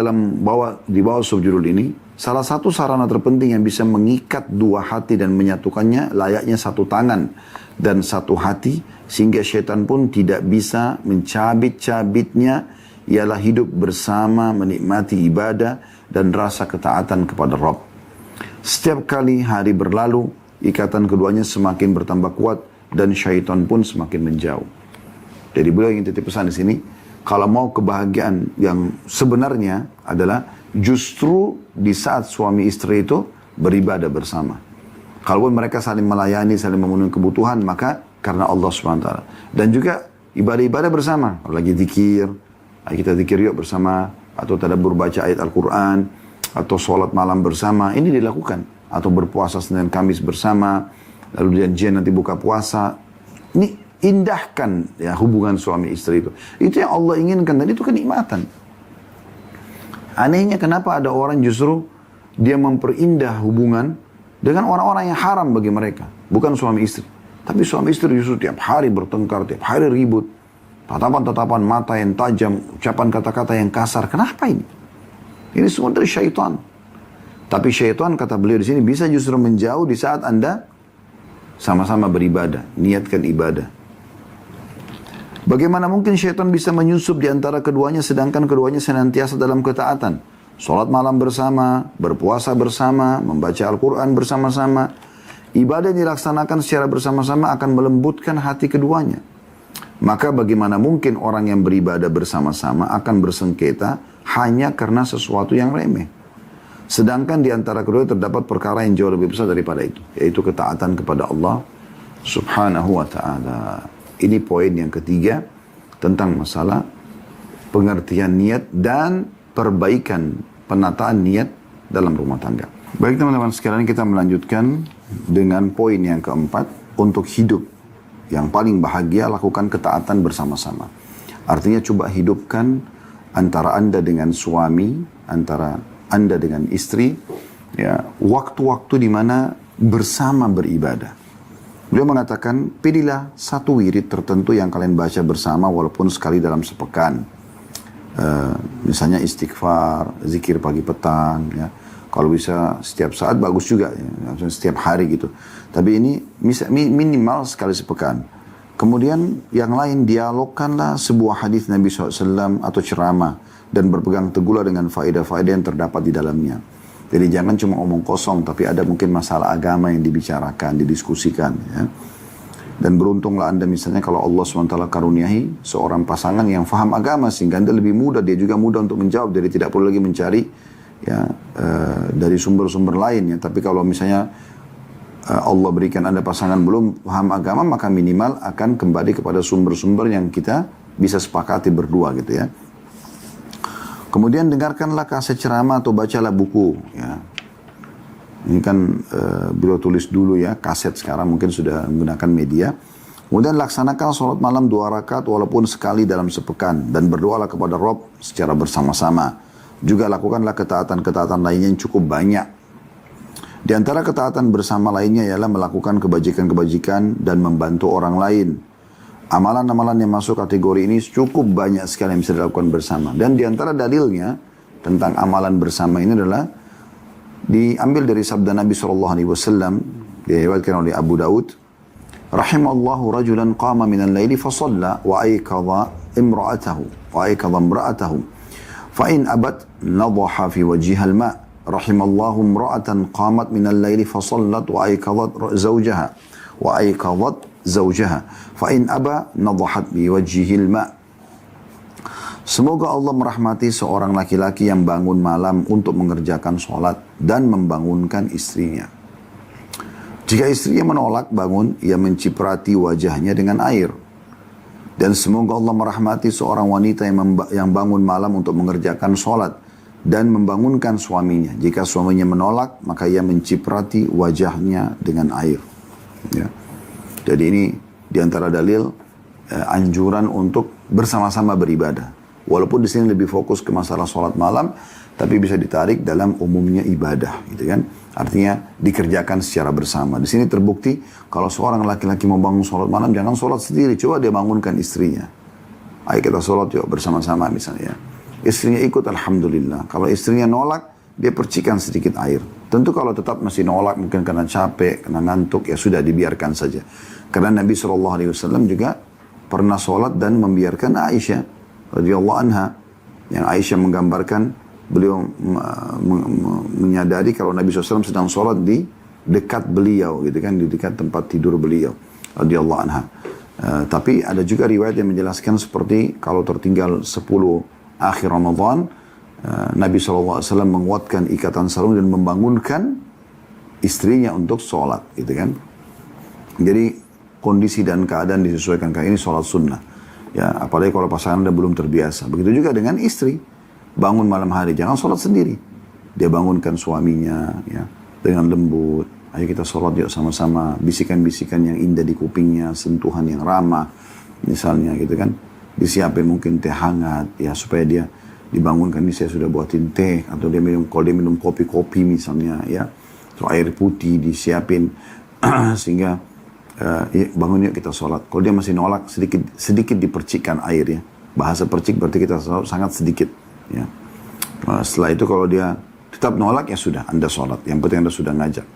di bawah subjudul ini, salah satu sarana terpenting yang bisa mengikat dua hati dan menyatukannya layaknya satu tangan dan satu hati, sehingga syaitan pun tidak bisa mencabit-cabitnya, ialah hidup bersama, menikmati ibadah dan rasa ketaatan kepada Rabb. Setiap kali hari berlalu, ikatan keduanya semakin bertambah kuat dan syaitan pun semakin menjauh. Jadi beliau ingin titip pesan di sini, kalau mau kebahagiaan yang sebenarnya adalah justru di saat suami istri itu beribadah bersama. Kalaupun mereka saling melayani, saling memenuhi kebutuhan, maka karena Allah SWT. Dan juga ibadah-ibadah bersama. Kalau lagi zikir, kita zikir yuk bersama, atau tadabbur baca ayat Al-Quran, atau sholat malam bersama, ini dilakukan. Atau berpuasa Senin Kamis bersama, lalu janjian nanti buka puasa. Ini indahkan ya hubungan suami istri itu. Itu yang Allah inginkan, dan itu kenikmatan. Anehnya kenapa ada orang justru dia memperindah hubungan dengan orang-orang yang haram bagi mereka. Bukan suami istri. Tapi suami istri justru tiap hari bertengkar, tiap hari ribut. Tatapan-tatapan mata yang tajam, ucapan kata-kata yang kasar. Kenapa ini? Ini semua dari syaitan. Tapi syaitan, kata beliau di sini, bisa justru menjauh di saat Anda sama-sama beribadah, niatkan ibadah. Bagaimana mungkin syaitan bisa menyusup di antara keduanya sedangkan keduanya senantiasa dalam ketaatan? Sholat malam bersama, berpuasa bersama, membaca Al-Quran bersama-sama. Ibadah yang dilaksanakan secara bersama-sama akan melembutkan hati keduanya. Maka bagaimana mungkin orang yang beribadah bersama-sama akan bersengketa hanya karena sesuatu yang remeh. Sedangkan di antara kedua terdapat perkara yang jauh lebih besar daripada itu, yaitu ketaatan kepada Allah Subhanahu wa ta'ala. Ini poin yang ketiga tentang masalah pengertian niat dan perbaikan penataan niat dalam rumah tangga. Baik teman-teman sekalian, kita melanjutkan dengan poin yang keempat. Untuk hidup yang paling bahagia, lakukan ketaatan bersama-sama. Artinya coba hidupkan antara Anda dengan suami, antara Anda dengan istri, ya, waktu-waktu di mana bersama beribadah. Beliau mengatakan, pilihlah satu wirid tertentu yang kalian baca bersama walaupun sekali dalam sepekan. Misalnya istighfar, zikir pagi petang, ya. Kalau bisa setiap saat bagus juga, ya. Setiap hari gitu. Tapi ini minimal sekali sepekan. Kemudian yang lain, dialogkanlah sebuah hadis Nabi SAW atau ceramah dan berpegang teguhlah dengan faedah-faedah yang terdapat di dalamnya. Jadi jangan cuma omong kosong, tapi ada mungkin masalah agama yang dibicarakan, didiskusikan. Ya. Dan beruntunglah Anda misalnya kalau Allah SWT karuniahi seorang pasangan yang faham agama, sehingga Anda lebih mudah, dia juga mudah untuk menjawab. Jadi tidak perlu lagi mencari ya dari sumber-sumber lain. Ya. Tapi kalau misalnya Allah berikan Anda pasangan belum paham agama, maka minimal akan kembali kepada sumber-sumber yang kita bisa sepakati berdua gitu ya. Kemudian dengarkanlah kaset ceramah atau bacalah buku. Ya. Ini kan beliau tulis dulu ya, kaset, sekarang mungkin sudah menggunakan media. Kemudian laksanakan sholat malam 2 rakaat walaupun sekali dalam sepekan. Dan berdoalah kepada Rabb secara bersama-sama. Juga lakukanlah ketaatan-ketaatan lainnya yang cukup banyak. Di antara ketaatan bersama lainnya ialah melakukan kebajikan-kebajikan dan membantu orang lain. Amalan-amalan yang masuk kategori ini cukup banyak sekali yang bisa dilakukan bersama. Dan di antara dalilnya tentang amalan bersama ini adalah diambil dari sabda Nabi SAW, diriwayatkan oleh Abu Daud. Rahimallahu rajulan qama minal laili fasalla wa aikadha imra'atahu. Fa in abat nadaha fi wajhiha al-ma'. Rahimallahu imra'atan qamat minal laili fasallat wa aikadhat zawjaha. Fa in aba nadahat bi wajhihil ma'. Semoga Allah merahmati seorang laki-laki yang bangun malam untuk mengerjakan sholat dan membangunkan istrinya. Jika istrinya menolak bangun, ia menciprati wajahnya dengan air. Dan semoga Allah merahmati seorang wanita yang bangun malam untuk mengerjakan sholat dan membangunkan suaminya. Jika suaminya menolak, maka ia menciprati wajahnya dengan air. Ya. Jadi ini diantara dalil anjuran untuk bersama-sama beribadah. Walaupun di sini lebih fokus ke masalah sholat malam, tapi bisa ditarik dalam umumnya ibadah, gitu kan? Artinya dikerjakan secara bersama. Di sini terbukti kalau seorang laki-laki mau bangun sholat malam, jangan sholat sendiri, coba dia bangunkan istrinya. Ayo kita sholat yuk bersama-sama misalnya. Istrinya ikut, alhamdulillah. Kalau istrinya nolak, dia percikan sedikit air. Tentu kalau tetap masih nolak, mungkin karena capek, karena ngantuk, ya sudah dibiarkan saja. Karena Nabi SAW juga pernah sholat dan membiarkan Aisyah radhiyallahu anha. Yang Aisyah menggambarkan beliau menyadari kalau Nabi SAW sedang sholat di dekat beliau gitu kan, di dekat tempat tidur beliau radhiyallahu anha. Tapi ada juga riwayat yang menjelaskan seperti kalau tertinggal 10 akhir Ramadan, Nabi SAW menguatkan ikatan sarung dan membangunkan istrinya untuk sholat gitu kan. Jadi kondisi dan keadaan disesuaikan, kayak ini sholat sunnah ya, apalagi kalau pasangan Anda belum terbiasa. Begitu juga dengan istri, bangun malam hari jangan sholat sendiri, dia bangunkan suaminya ya dengan lembut, ayo kita sholat yuk sama-sama, bisikan-bisikan yang indah di kupingnya, sentuhan yang ramah misalnya gitu kan, disiapin mungkin teh hangat ya supaya dia dibangunkan, ini saya sudah buatin teh, atau dia minum, kalau dia minum kopi-kopi misalnya ya, atau air putih disiapin sehingga bangun yuk kita sholat. Kalau dia masih nolak, sedikit dipercikkan airnya, bahasa percik berarti kita sangat sedikit ya. Setelah itu kalau dia tetap nolak, ya sudah, Anda sholat. Yang penting Anda sudah ngajak.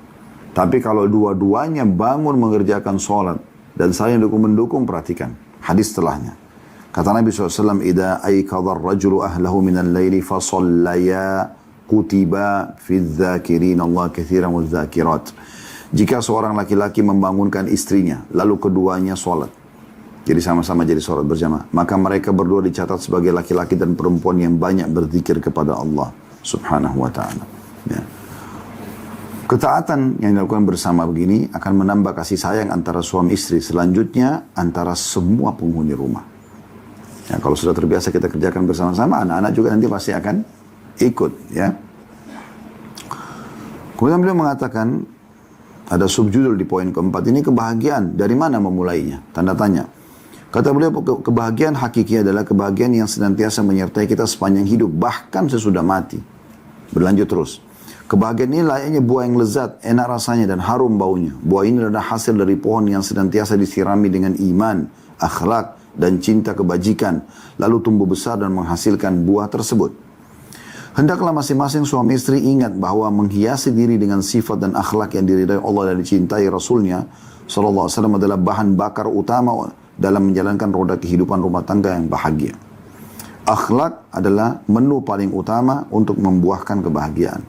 Tapi kalau dua-duanya bangun mengerjakan sholat dan saling mendukung, perhatikan hadis setelahnya. Kata Nabi SAW, "Idza aykadha ar-rajulu ahlahu min al-laili fa shallaya kutiba fi adh-dhakirin Allah katsiran wadh-dhakirat." Jika seorang laki-laki membangunkan istrinya, lalu keduanya sholat, jadi sama-sama jadi sholat berjamaah, maka mereka berdua dicatat sebagai laki-laki dan perempuan yang banyak berzikir kepada Allah Subhanahu wa ta'ala ya. Ketaatan yang dilakukan bersama begini akan menambah kasih sayang antara suami istri, selanjutnya antara semua penghuni rumah ya. Kalau sudah terbiasa kita kerjakan bersama-sama, anak-anak juga nanti pasti akan ikut ya. Kemudian beliau mengatakan, ada subjudul di poin keempat ini, kebahagiaan dari mana memulainya, tanda tanya. Kata beliau, kebahagiaan hakiki adalah kebahagiaan yang senantiasa menyertai kita sepanjang hidup, bahkan sesudah mati. Berlanjut terus. Kebahagiaan ini layaknya buah yang lezat, enak rasanya dan harum baunya. Buah ini adalah hasil dari pohon yang senantiasa disirami dengan iman, akhlak, dan cinta kebajikan, lalu tumbuh besar dan menghasilkan buah tersebut. Hendaklah masing-masing suami istri ingat bahwa menghiasi diri dengan sifat dan akhlak yang diridai Allah dan dicintai Rasulnya SAW adalah bahan bakar utama dalam menjalankan roda kehidupan rumah tangga yang bahagia. Akhlak adalah menu paling utama untuk membuahkan kebahagiaan.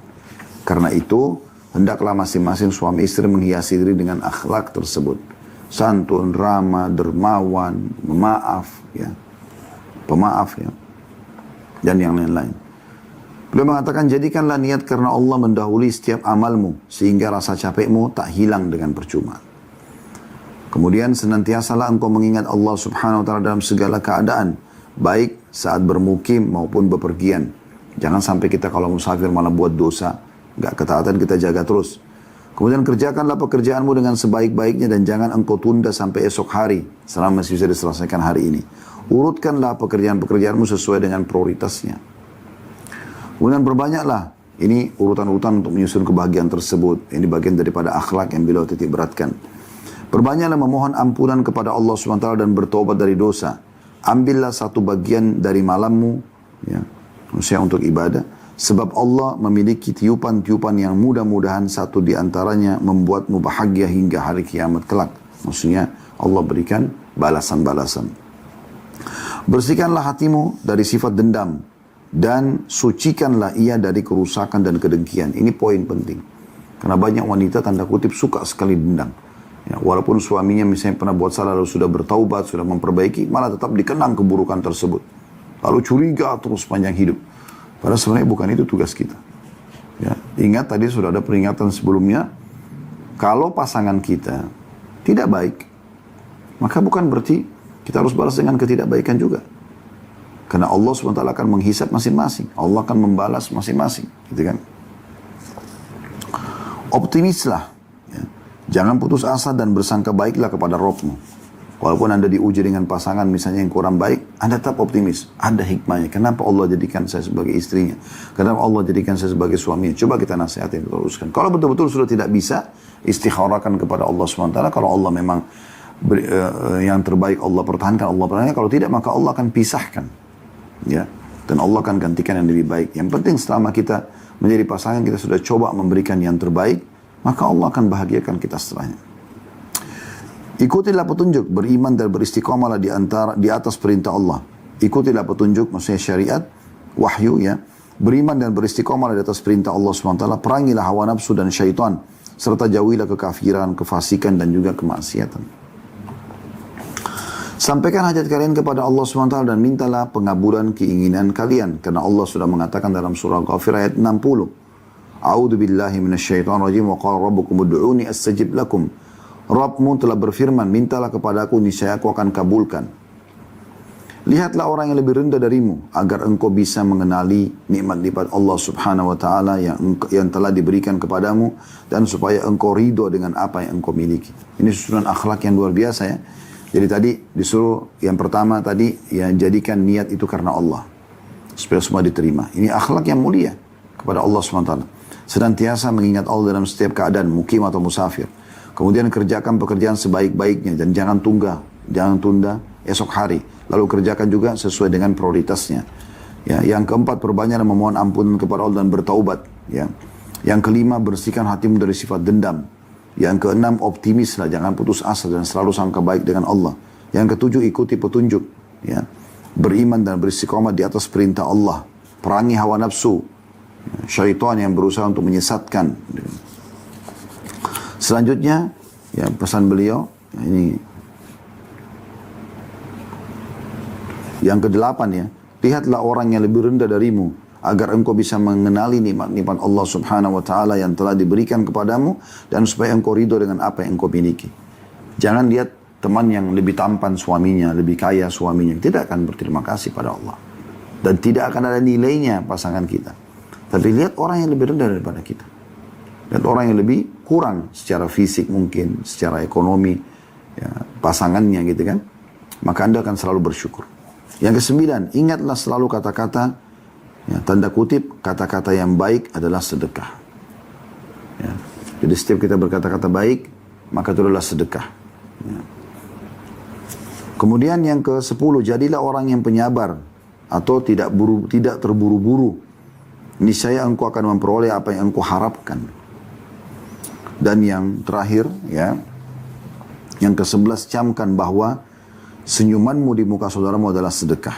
Karena itu, hendaklah masing-masing suami istri menghiasi diri dengan akhlak tersebut. Santun, ramah, dermawan, pemaaf ya, dan yang lain-lain. Beliau mengatakan, jadikanlah niat karena Allah mendahului setiap amalmu, sehingga rasa capekmu tak hilang dengan percuma. Kemudian senantiasalah engkau mengingat Allah Subhanahu wa ta'ala dalam segala keadaan, baik saat bermukim maupun bepergian. Jangan sampai kita kalau musafir malah buat dosa, enggak, ketaatan kita jaga terus. Kemudian kerjakanlah pekerjaanmu dengan sebaik-baiknya dan jangan engkau tunda sampai esok hari selama masih bisa diselesaikan hari ini. Urutkanlah pekerjaan-pekerjaanmu sesuai dengan prioritasnya. Kemudian berbanyaklah, ini urutan-urutan untuk menyusun kebahagiaan tersebut. Ini bagian daripada akhlak yang beliau titik beratkan. Berbanyaklah memohon ampunan kepada Allah SWT dan bertobat dari dosa. Ambillah satu bagian dari malammu, ya, maksudnya untuk ibadah. Sebab Allah memiliki tiupan-tiupan yang mudah-mudahan satu di antaranya membuatmu bahagia hingga hari kiamat kelak. Maksudnya Allah berikan balasan-balasan. Bersihkanlah hatimu dari sifat dendam dan sucikanlah ia dari kerusakan dan kedengkian. Ini poin penting. Karena banyak wanita tanda kutip suka sekali dendam. Ya, walaupun suaminya misalnya pernah buat salah lalu sudah bertaubat, sudah memperbaiki, malah tetap dikenang keburukan tersebut. Lalu curiga terus panjang hidup. Padahal sebenarnya bukan itu tugas kita. Ya, ingat tadi sudah ada peringatan sebelumnya, kalau pasangan kita tidak baik, maka bukan berarti kita harus balas dengan ketidakbaikan juga. Karena Allah SWT akan menghisap masing-masing. Allah akan membalas masing-masing. Gitu kan? Optimislah. Ya. Jangan putus asa dan bersangka baiklah kepada Rabbmu. Walaupun Anda diuji dengan pasangan misalnya yang kurang baik, Anda tetap optimis. Ada hikmahnya. Kenapa Allah jadikan saya sebagai istrinya? Kenapa Allah jadikan saya sebagai suaminya? Coba kita nasihatin, teruskan. Kalau betul-betul sudah tidak bisa, istikharakan kepada Allah SWT. Kalau Allah memang yang terbaik Allah pertahankan, Allah pertahankan. Kalau tidak, maka Allah akan pisahkan. Ya, dan Allah akan gantikan yang lebih baik. Yang penting selama kita menjadi pasangan, kita sudah coba memberikan yang terbaik, maka Allah akan bahagiakan kita setelahnya. Ikutilah petunjuk, beriman dan beristiqamalah di atas perintah Allah. Ikutilah petunjuk, maksudnya syariat, wahyu ya. Beriman dan beristiqamalah di atas perintah Allah SWT. Perangilah hawa nafsu dan syaitan serta jauhilah kekafiran, kefasikan dan juga kemaksiatan. Sampaikan hajat kalian kepada Allah SWT dan mintalah pengabulan keinginan kalian. Karena Allah sudah mengatakan dalam surah Ghafir ayat 60. A'udhu billahi minasyaitan rajim wa qala rabbukum ud'uni astajib lakum. Rabbmu telah berfirman, mintalah kepadaku, niscaya aku akan kabulkan. Lihatlah orang yang lebih rendah darimu, agar engkau bisa mengenali nikmat-nikmat Allah Subhanahu wa Ta'ala yang telah diberikan kepadamu, dan supaya engkau ridho dengan apa yang engkau miliki. Ini susunan akhlak yang luar biasa ya. Jadi tadi disuruh yang pertama tadi ya, jadikan niat itu karena Allah supaya semua diterima. Ini akhlak yang mulia kepada Allah SWT. Senantiasa mengingat Allah dalam setiap keadaan, mukim atau musafir. Kemudian kerjakan pekerjaan sebaik-baiknya dan jangan tunda esok hari. Lalu kerjakan juga sesuai dengan prioritasnya. Ya, yang keempat, perbanyaklah memohon ampunan kepada Allah dan bertaubat. Ya. Yang kelima, bersihkan hatimu dari sifat dendam. Yang keenam, optimislah, jangan putus asa dan selalu sangka baik dengan Allah. Yang ketujuh, ikuti petunjuk. Ya. Beriman dan beristiqamah di atas perintah Allah. Perangi hawa nafsu, syaitan yang berusaha untuk menyesatkan. Selanjutnya, ya, pesan beliau, ini yang kedelapan ya, lihatlah orang yang lebih rendah darimu, agar engkau bisa mengenali nikmat-nikmat Allah Subhanahu wa Ta'ala yang telah diberikan kepadamu, dan supaya engkau ridho dengan apa yang engkau miliki. Jangan lihat teman yang lebih tampan suaminya, lebih kaya suaminya, tidak akan berterima kasih pada Allah, dan tidak akan ada nilainya pasangan kita. Tapi lihat orang yang lebih rendah daripada kita, lihat orang yang lebih kurang secara fisik mungkin, secara ekonomi ya, pasangannya gitu kan, maka Anda akan selalu bersyukur. Yang kesembilan, ingatlah selalu kata-kata, ya, tanda kutip, kata-kata yang baik adalah sedekah. Ya. Jadi setiap kita berkata-kata baik, maka itu adalah sedekah. Ya. Kemudian yang ke-10, jadilah orang yang penyabar atau tidak terburu-buru. Niscaya engkau akan memperoleh apa yang engkau harapkan. Dan yang terakhir, ya, yang ke-11, camkan bahwa senyumanmu di muka saudaramu adalah sedekah.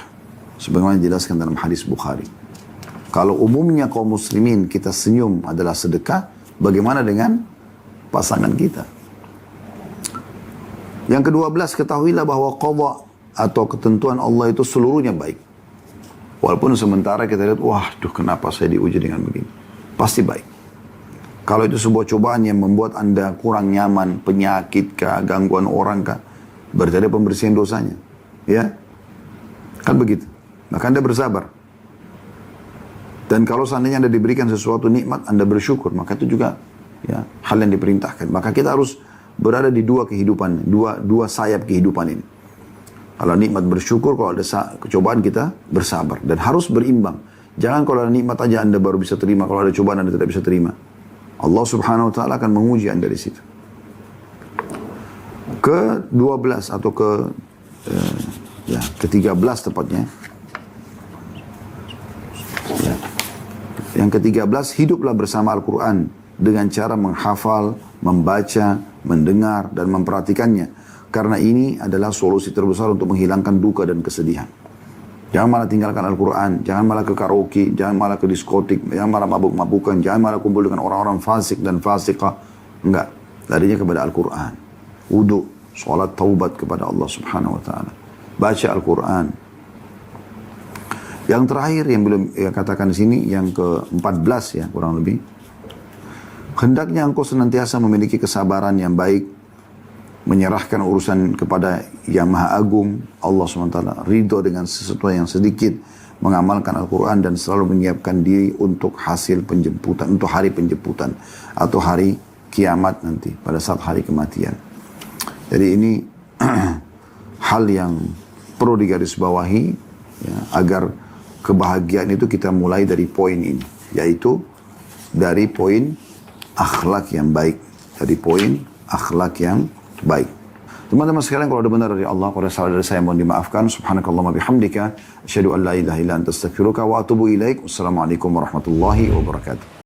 Sebagaimana dijelaskan dalam hadis Bukhari. Kalau umumnya kaum muslimin kita senyum adalah sedekah, bagaimana dengan pasangan kita? Yang ke-12, ketahuilah bahwa qadha atau ketentuan Allah itu seluruhnya baik. Walaupun sementara kita lihat, waduh kenapa saya diuji dengan begini. Pasti baik. Kalau itu sebuah cobaan yang membuat Anda kurang nyaman, penyakit kah, gangguan orang kah, berarti ada pembersihan dosanya. Ya, kan begitu. Maka Anda bersabar. Dan kalau seandainya Anda diberikan sesuatu nikmat, Anda bersyukur, maka itu juga ya, hal yang diperintahkan. Maka kita harus berada di dua kehidupan, dua sayap kehidupan ini. Kalau nikmat bersyukur, kalau ada kecobaan kita bersabar. Dan harus berimbang. Jangan kalau ada nikmat aja Anda baru bisa terima, kalau ada cobaan Anda tidak bisa terima. Allah Subhanahu wa Ta'ala akan menguji Anda di situ. Ke-12 atau ke-13 tepatnya. Ya. Yang ke-13, hiduplah bersama Al-Quran dengan cara menghafal, membaca, mendengar, dan memperhatikannya. Karena ini adalah solusi terbesar untuk menghilangkan duka dan kesedihan. Jangan malah tinggalkan Al-Quran, jangan malah ke karaoke, jangan malah ke diskotik, jangan malah mabuk-mabukan, jangan malah kumpul dengan orang-orang fasik dan fasikah. Enggak, larinya kepada Al-Quran. Wudu, sholat taubat kepada Allah Subhanahu wa Ta'ala. Baca Al-Quran. Yang terakhir yang belum katakan di sini, yang ke-14 ya kurang lebih. Hendaknya engkau senantiasa memiliki kesabaran yang baik, menyerahkan urusan kepada Yang Maha Agung, Allah SWT, ridho dengan sesuatu yang sedikit, mengamalkan Al-Quran dan selalu menyiapkan diri untuk hasil penjemputan, untuk hari penjemputan atau hari kiamat nanti pada saat hari kematian. Jadi ini hal yang perlu digarisbawahi ya, agar kebahagiaan itu kita mulai dari poin ini, yaitu dari poin akhlak yang baik, dari poin akhlak yang baik. Teman-teman sekalian, kalau ada benar dari Allah, kalau ada salah dari saya mohon dimaafkan. Subhanakallahumma bihamdika, asyhadu an la ilaha illa anta astaghfiruka wa atubu ilaik. Wassalamualaikum warahmatullahi wabarakatuh.